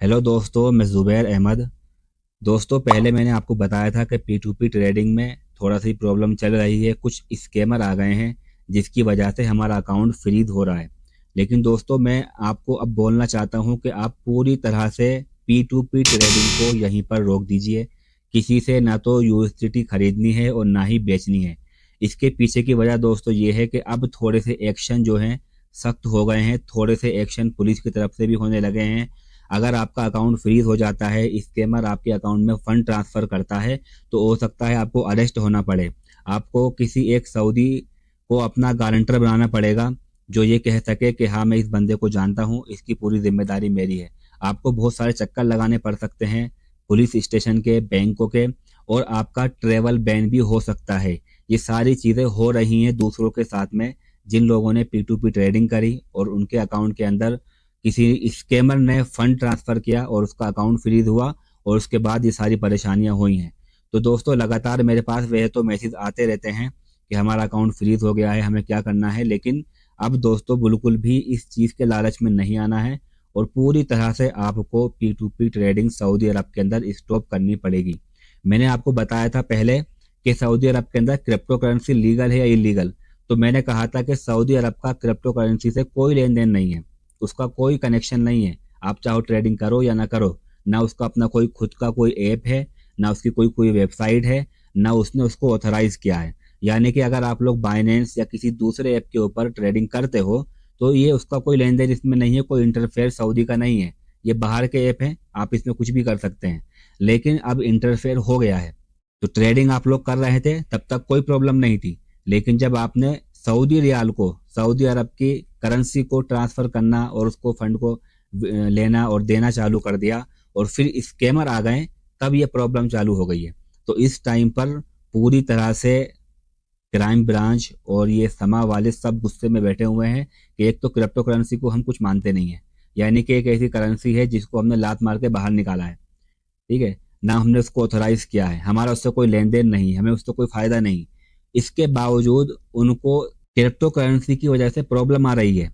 Hello दोस्तों, मैं ज़ुबैर अहमद। दोस्तों, पहले मैंने आपको बताया था कि P2P ट्रेडिंग में थोड़ा सी प्रॉब्लम चल रही है। कुछ स्कैमर आ गए हैं जिसकी वजह से हमारा अकाउंट फ्रीज हो रहा है। लेकिन दोस्तों, मैं आपको अब बोलना चाहता हूं कि आप पूरी तरह से P2P ट्रेडिंग को यहीं पर रोक दीजिए। किसी से ना तो यूएसडीटी खरीदनी है और ना ही बेचनी है। इसके पीछे की वजह दोस्तों ये है कि अब थोड़े से एक्शन जो हैं सख्त हो गए हैं। थोड़े से एक्शन पुलिस की तरफ से भी होने लगे हैं। अगर आपका अकाउंट फ्रीज हो जाता है, स्कैमर आपके अकाउंट में फंड ट्रांसफर करता है, तो हो सकता है आपको अरेस्ट होना पड़े। आपको किसी एक सऊदी को अपना गारंटर बनाना पड़ेगा जो ये कह सके कि हाँ, मैं इस बंदे को जानता हूँ, इसकी पूरी जिम्मेदारी मेरी है। आपको बहुत सारे चक्कर लगाने पड़ सकते हैं पुलिस स्टेशन के, बैंकों के, और आपका ट्रेवल बैन भी हो सकता है। ये सारी चीज़ें हो रही हैं दूसरों के साथ में, जिन लोगों ने P2P ट्रेडिंग करी और उनके अकाउंट के अंदर किसी स्कैमर ने फंड ट्रांसफर किया और उसका अकाउंट फ्रीज हुआ, और उसके बाद ये सारी परेशानियां हुई हैं। तो दोस्तों, लगातार मेरे पास वह तो मैसेज आते रहते हैं कि हमारा अकाउंट फ्रीज हो गया है, हमें क्या करना है। लेकिन अब दोस्तों, बिल्कुल भी इस चीज़ के लालच में नहीं आना है और पूरी तरह से आपको P2P ट्रेडिंग सऊदी अरब के अंदर स्टॉप करनी पड़ेगी। मैंने आपको बताया था पहले कि सऊदी अरब के अंदर क्रिप्टो करेंसी लीगल है या इलीगल। तो मैंने कहा था कि सऊदी अरब का क्रिप्टो करेंसी से कोई लेन देन नहीं है, उसका कोई कनेक्शन नहीं है। आप चाहो ट्रेडिंग करो या ना करो, ना उसका अपना कोई खुद का कोई ऐप है, ना उसकी कोई कोई वेबसाइट है, ना उसने उसको ऑथराइज किया है। यानी कि अगर आप लोग बाइनेंस या किसी दूसरे ऐप के ऊपर ट्रेडिंग करते हो, तो ये उसका कोई लेन देन इसमें नहीं है, कोई इंटरफेयर सऊदी का नहीं है। ये बाहर के ऐप हैं, आप इसमें कुछ भी कर सकते हैं। लेकिन अब इंटरफेयर हो गया है। तो ट्रेडिंग आप लोग कर रहे थे तब तक कोई प्रॉब्लम नहीं थी। लेकिन जब आपने सऊदी रियाल को, सऊदी अरब की करेंसी को ट्रांसफर करना और उसको फंड को लेना और देना चालू कर दिया, और फिर स्कैमर आ गए, तब ये प्रॉब्लम चालू हो गई है। तो इस टाइम पर पूरी तरह से क्राइम ब्रांच और ये समा वाले सब गुस्से में बैठे हुए हैं कि एक तो क्रिप्टो करेंसी को हम कुछ मानते नहीं है। यानी कि एक ऐसी करेंसी है जिसको हमने लात मार के बाहर निकाला है, ठीक है ना, हमने उसको ऑथराइज किया है, हमारा उससे कोई लेन देन नहीं, हमें उससे कोई फायदा नहीं। इसके बावजूद उनको क्रिप्टो करेंसी की वजह से प्रॉब्लम आ रही है।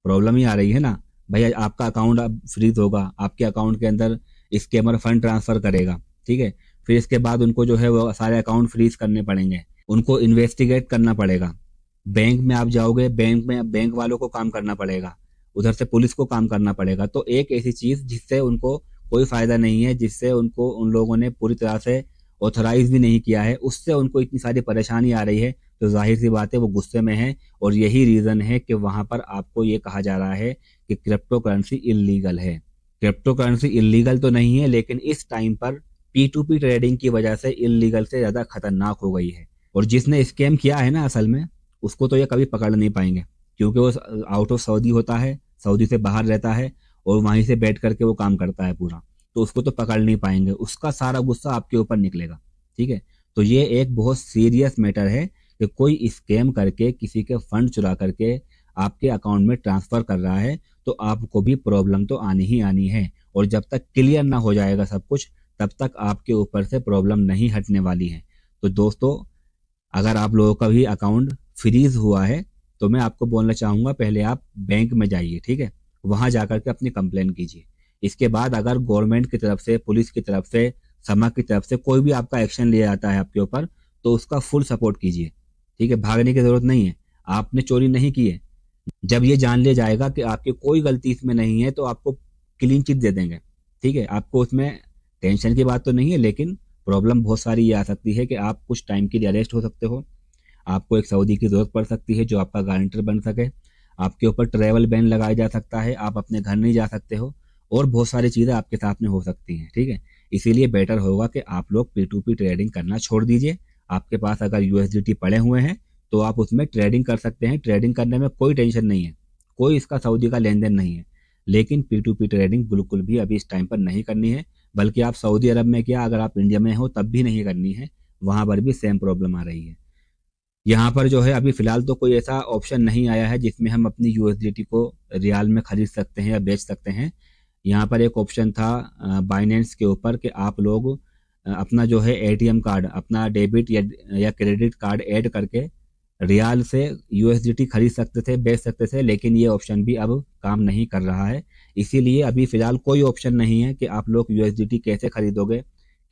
प्रॉब्लम ही आ रही है ना भैया। आपका अकाउंट अब फ्रीज होगा, आपके अकाउंट के अंदर स्कैमर फंड ट्रांसफर करेगा, ठीक है। फिर इसके बाद उनको जो है वो सारे अकाउंट फ्रीज करने पड़ेंगे, उनको इन्वेस्टिगेट करना पड़ेगा। बैंक में आप जाओगे, बैंक में बैंक वालों को काम करना पड़ेगा, उधर से पुलिस को काम करना पड़ेगा। तो एक ऐसी चीज जिससे उनको कोई फायदा नहीं है, जिससे उनको उन लोगों ने पूरी तरह से ऑथराइज भी नहीं किया है, उससे उनको इतनी सारी परेशानी आ रही है। तो जाहिर सी बात है वो गुस्से में है, और यही रीजन है कि वहां पर आपको ये कहा जा रहा है कि क्रिप्टो करेंसी इलीगल है। क्रिप्टो करेंसी इलीगल तो नहीं है, लेकिन इस टाइम पर P2P ट्रेडिंग की वजह से इलीगल से ज्यादा खतरनाक हो गई है। और जिसने स्कैम किया है ना, असल में उसको तो ये कभी पकड़ नहीं पाएंगे, क्योंकि वो आउट ऑफ सऊदी होता है, सऊदी से बाहर रहता है, और वहीं से बैठ करके वो काम करता है पूरा। तो उसको तो पकड़ नहीं पाएंगे, उसका सारा गुस्सा आपके ऊपर निकलेगा, ठीक है। तो ये एक बहुत सीरियस मैटर है कि कोई स्कैम करके किसी के फंड चुरा करके आपके अकाउंट में ट्रांसफर कर रहा है, तो आपको भी प्रॉब्लम तो आनी ही आनी है। और जब तक क्लियर ना हो जाएगा सब कुछ, तब तक आपके ऊपर से प्रॉब्लम नहीं हटने वाली है। तो दोस्तों, अगर आप लोगों का भी अकाउंट फ्रीज हुआ है, तो मैं आपको बोलना चाहूंगा, पहले आप बैंक में जाइए, ठीक है। वहां जाकर के अपनी कंप्लेन कीजिए। इसके बाद अगर गवर्नमेंट की तरफ से, पुलिस की तरफ से, समा की तरफ से कोई भी आपका एक्शन लिया जाता है आपके ऊपर, तो उसका फुल सपोर्ट कीजिए, ठीक है। भागने की जरूरत नहीं है, आपने चोरी नहीं की है। जब ये जान लिया जाएगा कि आपकी कोई गलती इसमें नहीं है, तो आपको क्लीन चिट दे देंगे, ठीक है। आपको उसमें टेंशन की बात तो नहीं है, लेकिन प्रॉब्लम बहुत सारी ये आ सकती है कि आप कुछ टाइम के लिए अरेस्ट हो सकते हो, आपको एक सऊदी की जरूरत पड़ सकती है जो आपका गारंटर बन सके, आपके ऊपर ट्रैवल बैन लगाया जा सकता है, आप अपने घर नहीं जा सकते हो, और बहुत सारी चीज़ें आपके साथ में हो सकती हैं, ठीक है। इसीलिए बेटर होगा कि आप लोग P2P ट्रेडिंग करना छोड़ दीजिए। आपके पास अगर USDT पड़े हुए हैं, तो आप उसमें ट्रेडिंग कर सकते हैं। ट्रेडिंग करने में कोई टेंशन नहीं है, कोई इसका सऊदी का लेन देन नहीं है। लेकिन P2P ट्रेडिंग बिल्कुल भी अभी इस टाइम पर नहीं करनी है। बल्कि आप सऊदी अरब में क्या, अगर आप इंडिया में हो तब भी नहीं करनी है, वहां पर भी सेम प्रॉब्लम आ रही है। यहाँ पर जो है अभी फिलहाल तो कोई ऐसा ऑप्शन नहीं आया है जिसमें हम अपनी USDT को रियाल में खरीद सकते हैं या बेच सकते हैं। यहाँ पर एक ऑप्शन था बाइनेंस के ऊपर कि आप लोग अपना जो है ATM कार्ड, अपना डेबिट या क्रेडिट कार्ड ऐड करके रियाल से USDT खरीद सकते थे, बेच सकते थे। लेकिन ये ऑप्शन भी अब काम नहीं कर रहा है। इसीलिए अभी फ़िलहाल कोई ऑप्शन नहीं है कि आप लोग यूएसडीटी कैसे खरीदोगे,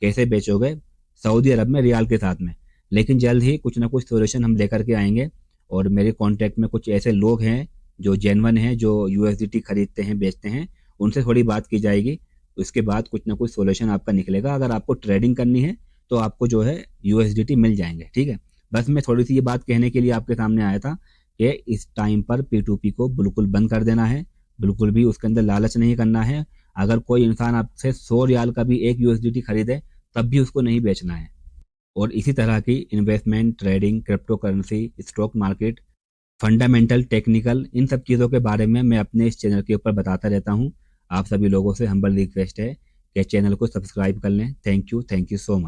कैसे बेचोगे सऊदी अरब में रियाल के साथ में। लेकिन जल्द ही कुछ ना कुछ सॉल्यूशन हम लेकर के आएंगे, और मेरे कॉन्टैक्ट में कुछ ऐसे लोग हैं जो जेन्युइन हैं, जो यूएसडीटी खरीदते हैं, बेचते हैं, उनसे थोड़ी बात की जाएगी। उसके बाद कुछ ना कुछ सॉल्यूशन आपका निकलेगा। अगर आपको ट्रेडिंग करनी है तो आपको जो है यूएसडीटी मिल जाएंगे, ठीक है। बस मैं थोड़ी सी ये बात कहने के लिए आपके सामने आया था कि इस टाइम पर P2P को बिल्कुल बंद कर देना है, बिल्कुल भी उसके अंदर लालच नहीं करना है। अगर कोई इंसान आपसे 100 रियाल का भी एक यूएसडीटी खरीदे तब भी उसको नहीं बेचना है। और इसी तरह की investment, trading, crypto currency, stock market, fundamental, technical, इन सब चीज़ों के बारे में मैं अपने इस चैनल के ऊपर बताता रहता हूँ। आप सभी लोगों से हम्बल रिक्वेस्ट है कि चैनल को सब्सक्राइब कर लें। Thank you so much.